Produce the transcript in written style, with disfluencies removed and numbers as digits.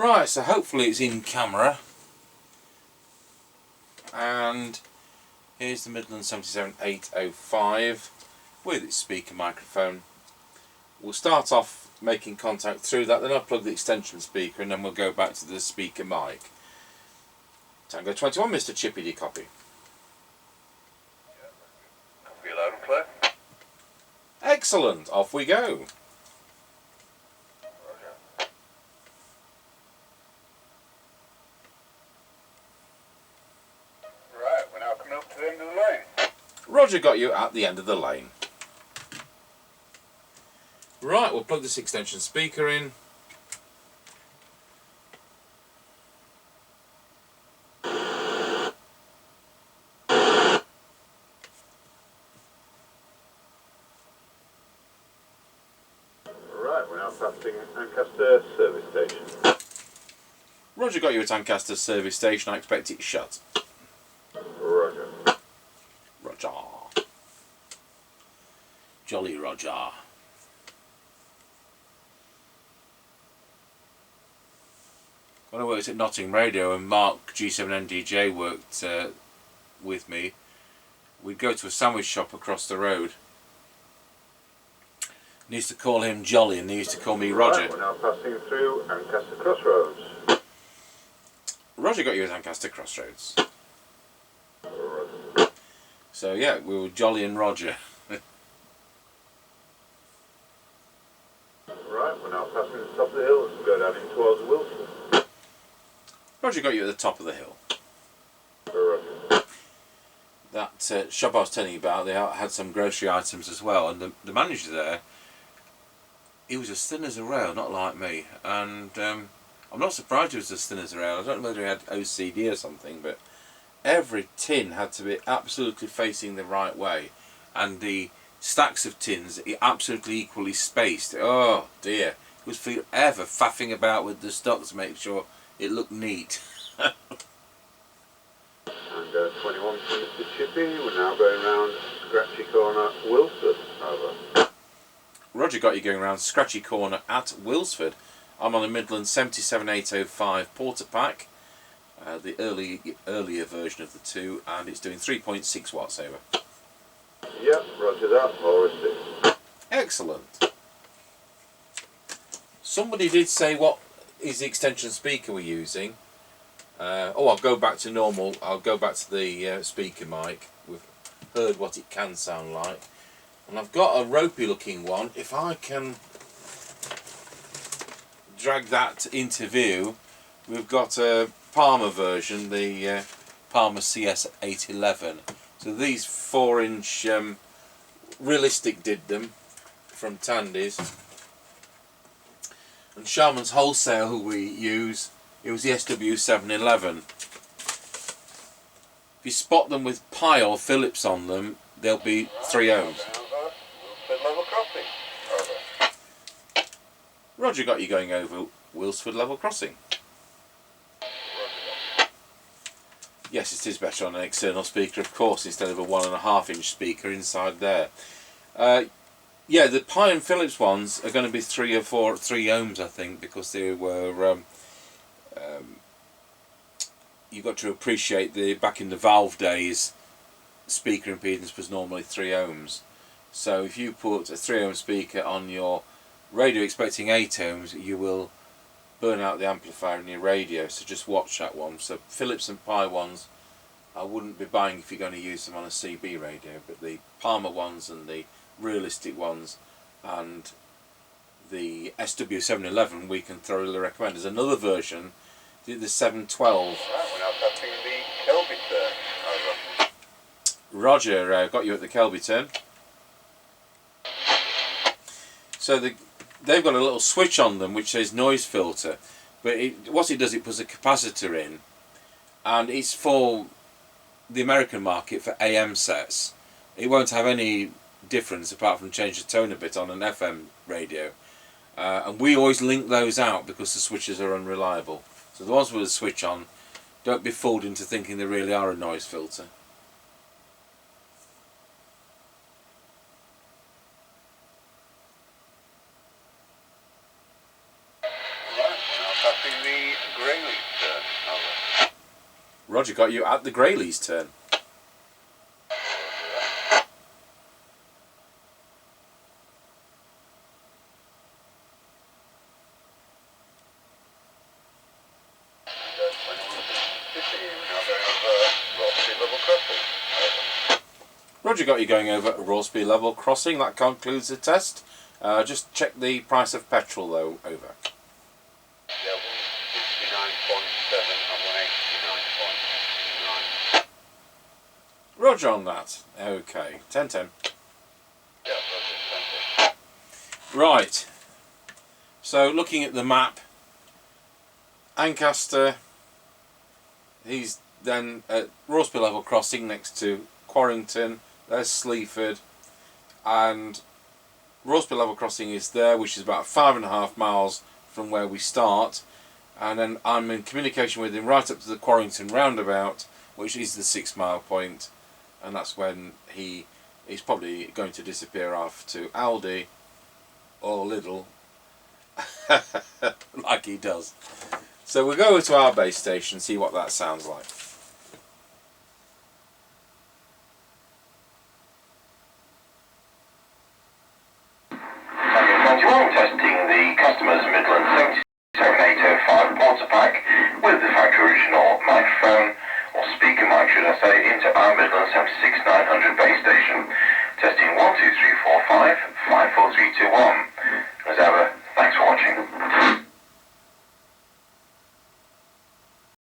Right, so hopefully it's in camera. And here's the Midland 77805 with its speaker microphone. We'll start off making contact through that, then I'll plug the extension speaker and then we'll go back to the speaker mic. Tango 21, Mr Chippie, do you copy? Copy loud and clear. Excellent, off we go. Right, we're now coming up to the end of the lane. Roger, got you at the end of the lane. Right, we'll plug this extension speaker in. Right, we're now passing Ancaster service station. Roger, got you at Ancaster service station. I expect it's shut. Roger. Roger. Jolly Roger. When I worked at Nottingham Radio and Mark G7NDJ worked with me, we'd go to a sandwich shop across the road. I used to call him Jolly and they used to call me Roger. Right, we're now passing through Ancaster Crossroads. Roger, got you at Ancaster Crossroads. Roger. So yeah, we were Jolly and Roger. Right, we're now passing the top of the hill and go down in towards Wilson. Roger, got you at the top of the hill. Roger. That shop I was telling you about, they had some grocery items as well, and the manager there, he was as thin as a rail, not like me, and I'm not surprised he was as thin as a rail. I don't know whether he had OCD or something, but every tin had to be absolutely facing the right way, and the stacks of tins absolutely equally spaced. Oh dear, he was forever faffing about with the stock to make sure it looked neat. And 21 from Mr Chippie, we're now going round Scratchy Corner, Wilson. Over. Roger, got you going around Scratchy Corner at Wilsford. I'm on the Midland 77805 Porter Pack, the earlier version of the two, and it's doing 3.6 watts over. Yep, roger that, all received. Excellent. Somebody did say what is the extension speaker we're using. I'll go back to normal. I'll go back to the speaker mic. We've heard what it can sound like. And I've got a ropey looking one. If I can drag that into view, we've got a Palmer version, the Palmer CS811. So these 4-inch realistic did them from Tandy's. And Sharman's Wholesale, who we use, it was the SW711. If you spot them with Pi or Phillips on them, they'll be 3 ohms. Level crossing. Over. Roger, got you going over Wilsford level crossing. Yes, it is better on an external speaker, of course, instead of a 1.5-inch speaker inside there. Yeah, the Pi and Phillips ones are going to be 3 ohms, I think, because they were. You've got to appreciate back in the Valve days, speaker impedance was normally 3 ohms. So if you put a 3 ohm speaker on your radio expecting 8 ohms, you will burn out the amplifier in your radio. So just watch that one. So Philips and Pi ones, I wouldn't be buying if you're going to use them on a CB radio, but the Palmer ones and the realistic ones and the SW711 we can thoroughly recommend. There's another version, the 712. Right, we're now passing the Kelby turn. Over. Roger, got you at the Kelby turn. So they've got a little switch on them which says noise filter, but what it does, it puts a capacitor in, and it's for the American market for AM sets. It won't have any difference apart from change the tone a bit on an FM radio, and we always link those out because the switches are unreliable. So the ones with a switch on, don't be fooled into thinking they really are a noise filter. Right, we're now passing getting the Greyleys turn. Over. Roger got you at the Greyleys turn. Roger got you going over Rawsby Level Crossing. That concludes the test. Just check the price of petrol though, over. Yeah, 169.7 and 189.9. Roger on that. Okay, 10-10. Yeah, Roger, Right. So looking at the map, Ancaster, he's then at Rawsby Level Crossing next to Quarrington. There's Sleaford, and Rawsby Level Crossing is there, which is about 5.5 miles from where we start, and then I'm in communication with him right up to the Quarrington roundabout, which is the 6 mile point, and that's when he's probably going to disappear off to Aldi or Lidl like he does. So we'll go to our base station and see what that sounds like. Testing the customer's Midland 77805 porter pack with the factory original microphone, or speaker mic should I say, into our Midland 76900 base station. Testing 1 2 3 4 5 5 4 3 2 1.